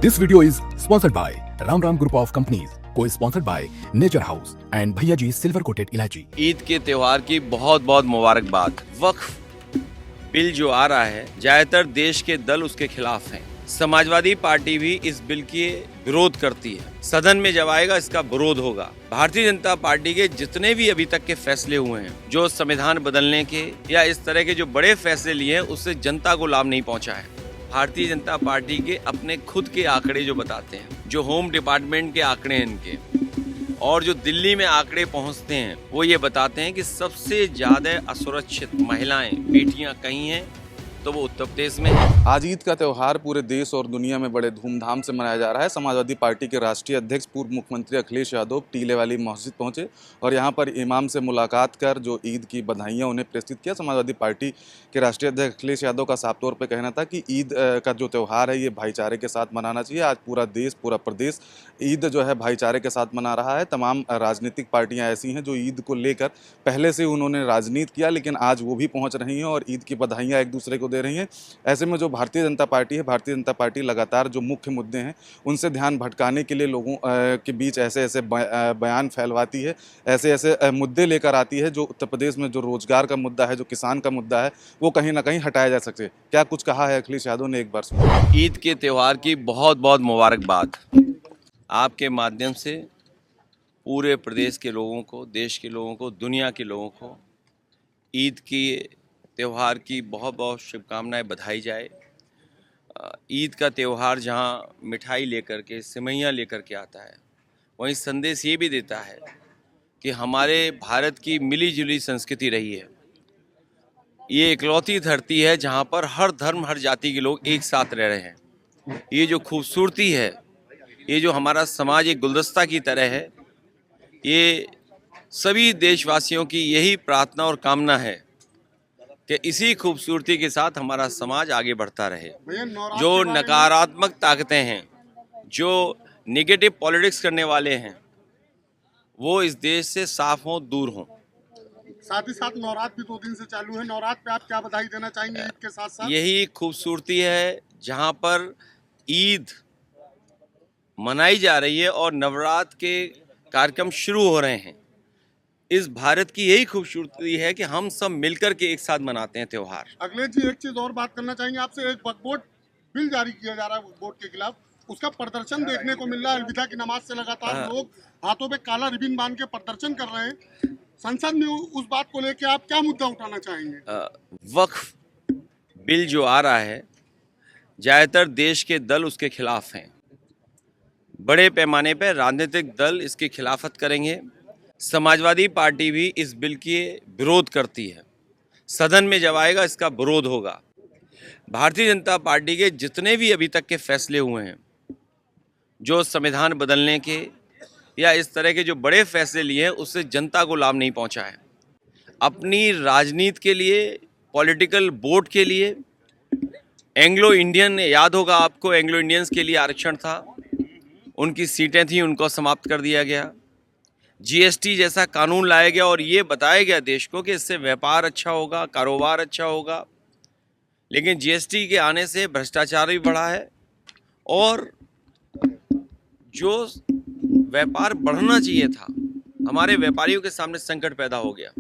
This video is sponsored by Ram Ram Group of Companies, co-sponsored by Nature House and Bhaiya Ji Silver Coated Ilaichi। Eid के त्योहार की बहुत बहुत मुबारकबाद। वक्फ bill जो आ रहा है, ज्यादातर देश के दल उसके खिलाफ हैं। समाजवादी पार्टी भी इस बिल के विरोध करती है। सदन में जब आएगा इसका विरोध होगा। भारतीय जनता पार्टी के जितने भी अभी तक के फैसले हुए हैं, जो संविधान बदलने के या इस तरह के जो बड़े फैसले लिए हैं, उससे जनता को लाभ नहीं पहुंचा है। भारतीय जनता पार्टी के अपने खुद के आंकड़े जो बताते हैं, जो होम डिपार्टमेंट के आंकड़े हैं इनके, और जो दिल्ली में आंकड़े पहुंचते हैं, वो ये बताते हैं कि सबसे ज्यादा असुरक्षित महिलाएं, बेटियां कहीं हैं तो वो उत्तर प्रदेश में है। आज ईद का त्यौहार पूरे देश और दुनिया में बड़े धूमधाम से मनाया जा रहा है। समाजवादी पार्टी के राष्ट्रीय अध्यक्ष पूर्व मुख्यमंत्री अखिलेश यादव टीले वाली मस्जिद पहुंचे और यहां पर इमाम से मुलाकात कर जो ईद की बधाइयां उन्हें प्रस्तुत किया। समाजवादी पार्टी के राष्ट्रीय अध्यक्ष अखिलेश यादव का साफ तौर पर कहना था कि ईद का जो त्यौहार है ये भाईचारे के साथ मनाना चाहिए। आज पूरा देश, पूरा प्रदेश ईद जो है भाईचारे के साथ मना रहा है। तमाम राजनीतिक पार्टियाँ ऐसी हैं जो ईद को लेकर पहले से उन्होंने राजनीति किया, लेकिन आज वो भी पहुँच रही हैं और ईद की बधाइयाँ एक दूसरे को दे रही हैं। ऐसे में जो भारतीय जनता पार्टी है, भारतीय जनता पार्टी लगातार जो मुख्य मुद्दे हैं उनसे ध्यान भटकाने के लिए लोगों के बीच ऐसे ऐसे बयान फैलवाती है, ऐसे ऐसे मुद्दे लेकर आती है जो उत्तर प्रदेश में जो रोजगार का मुद्दा है, जो किसान का मुद्दा है, वो कहीं ना कहीं हटाया जा सके। क्या कुछ कहा है अखिलेश यादव ने, एक बार सुनो। ईद के त्योहार की बहुत बहुत मुबारकबाद। आपके माध्यम से पूरे प्रदेश के लोगों को, देश के लोगों को, दुनिया के लोगों को ईद की त्यौहार की बहुत बहुत शुभकामनाएं, बधाई जाए। ईद का त्यौहार जहां मिठाई लेकर के, सिवैयाँ लेकर के आता है, वहीं संदेश ये भी देता है कि हमारे भारत की मिली जुली संस्कृति रही है। ये इकलौती धरती है जहां पर हर धर्म, हर जाति के लोग एक साथ रह रहे हैं। ये जो खूबसूरती है, ये जो हमारा समाज एक गुलदस्ता की तरह है, ये सभी देशवासियों की यही प्रार्थना और कामना है कि इसी खूबसूरती के साथ हमारा समाज आगे बढ़ता रहे। जो नकारात्मक ताकतें हैं, जो नेगेटिव पॉलिटिक्स करने वाले हैं, वो इस देश से साफ हों, दूर हों। साथ ही साथ नवरात्र भी 2 दिन से चालू है। नवरात्र पे आप क्या बधाई देना चाहेंगे ईद के साथ साथ? यही खूबसूरती है जहां पर ईद मनाई जा रही है और नवरात्र के कार्यक्रम शुरू हो रहे हैं। इस भारत की यही खूबसूरती है कि हम सब मिलकर के एक साथ मनाते हैं त्योहार। अखिलेश जी, एक चीज और बात करना चाहेंगे आपसे। एक वक्फ बोर्ड बिल जारी किया जा रहा है वक्फ बोर्ड के खिलाफ, उसका प्रदर्शन देखने को मिल रहा है। अलविदा की नमाज से लगातार लोग हाथों पे काला रिबन बांध के प्रदर्शन कर रहे हैं। संसद में उस बात को लेकर आप क्या मुद्दा उठाना चाहेंगे? वक्फ बिल जो आ रहा है, ज्यादातर देश के दल उसके खिलाफ हैं। बड़े पैमाने पर राजनीतिक दल इसकी खिलाफत करेंगे। समाजवादी पार्टी भी इस बिल के विरोध करती है। सदन में जब आएगा इसका विरोध होगा। भारतीय जनता पार्टी के जितने भी अभी तक के फैसले हुए हैं, जो संविधान बदलने के या इस तरह के जो बड़े फैसले लिए हैं, उससे जनता को लाभ नहीं पहुंचा है। अपनी राजनीति के लिए, पॉलिटिकल वोट के लिए, एंग्लो इंडियन, याद होगा आपको, एंग्लो इंडियंस के लिए आरक्षण था, उनकी सीटें थी, उनको समाप्त कर दिया गया। जीएसटी जैसा कानून लाया गया और ये बताया गया देश को कि इससे व्यापार अच्छा होगा, कारोबार अच्छा होगा। लेकिन जीएसटी के आने से भ्रष्टाचार भी बढ़ा है और जो व्यापार बढ़ना चाहिए था, हमारे व्यापारियों के सामने संकट पैदा हो गया।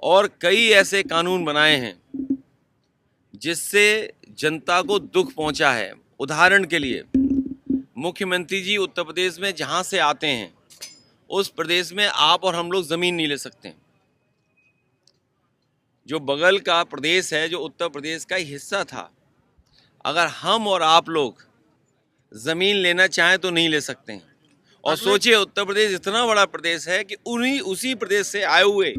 और कई ऐसे कानून बनाए हैं जिससे जनता को दुख पहुंचा है। उदाहरण के लिए, मुख्यमंत्री जी उत्तर प्रदेश में जहां से आते हैं, उस प्रदेश में आप और हम लोग जमीन नहीं ले सकते। जो बगल का प्रदेश है, जो उत्तर प्रदेश का हिस्सा था, अगर हम और आप लोग जमीन लेना चाहें तो नहीं ले सकते हैं। और सोचिए, उत्तर प्रदेश इतना बड़ा प्रदेश है कि उसी प्रदेश से आए हुए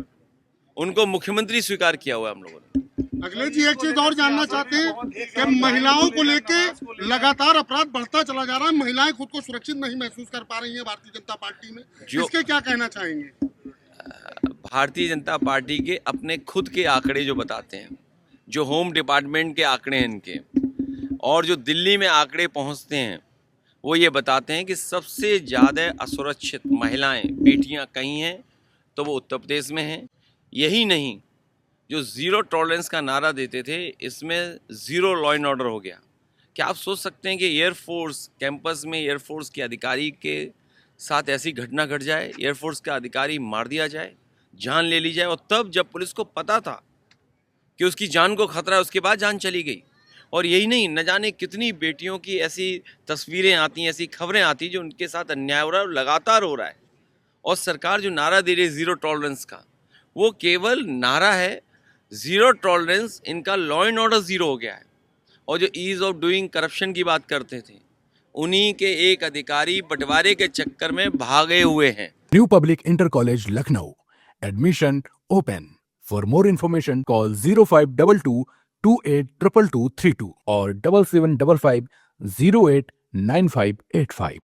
उनको मुख्यमंत्री स्वीकार किया हुआ है हम लोगों ने। अखिलेश जी, एक चीज और जानना चाहते हैं कि महिलाओं को लेके लगातार अपराध बढ़ता चला जा रहा है। महिलाएं खुद को सुरक्षित नहीं महसूस कर पा रही हैं भारतीय जनता पार्टी में, इसके क्या कहना चाहेंगे? भारतीय जनता पार्टी के अपने खुद के आंकड़े जो बताते हैं, जो होम डिपार्टमेंट के आंकड़े हैं इनके, और जो दिल्ली में आंकड़े पहुंचते हैं, वो ये बताते हैं कि सबसे ज़्यादा असुरक्षित महिलाएं, बेटियां कहीं हैं तो वो उत्तर प्रदेश में हैं। यही नहीं, जो ज़ीरो टॉलरेंस का नारा देते थे, इसमें ज़ीरो लॉ एंड ऑर्डर हो गया। क्या आप सोच सकते हैं कि एयरफोर्स कैंपस में एयरफोर्स के अधिकारी के साथ ऐसी घटना घट जाए, एयरफोर्स का अधिकारी मार दिया जाए, जान ले ली जाए, और तब जब पुलिस को पता था कि उसकी जान को खतरा है, उसके बाद जान चली गई। और यही नहीं, न जाने कितनी बेटियों की ऐसी तस्वीरें आती हैं, ऐसी खबरें आती हैं जो उनके साथ अन्याय हो रहा है और लगातार हो रहा है। और सरकार जो नारा दे रही है ज़ीरो टॉलरेंस का, वो केवल नारा है। ज़ीरो टॉलरेंस, इनका लॉ एंड ऑर्डर ज़ीरो हो गया है। और जो ईज़ ऑफ डूइंग करप्शन की बात करते थे, उन्हीं के एक अधिकारी बंटवारे के चक्कर में भागे हुए हैं। New Public Inter College Lucknow. Admission open. For more information, call 0522 282232 or 7755 089585.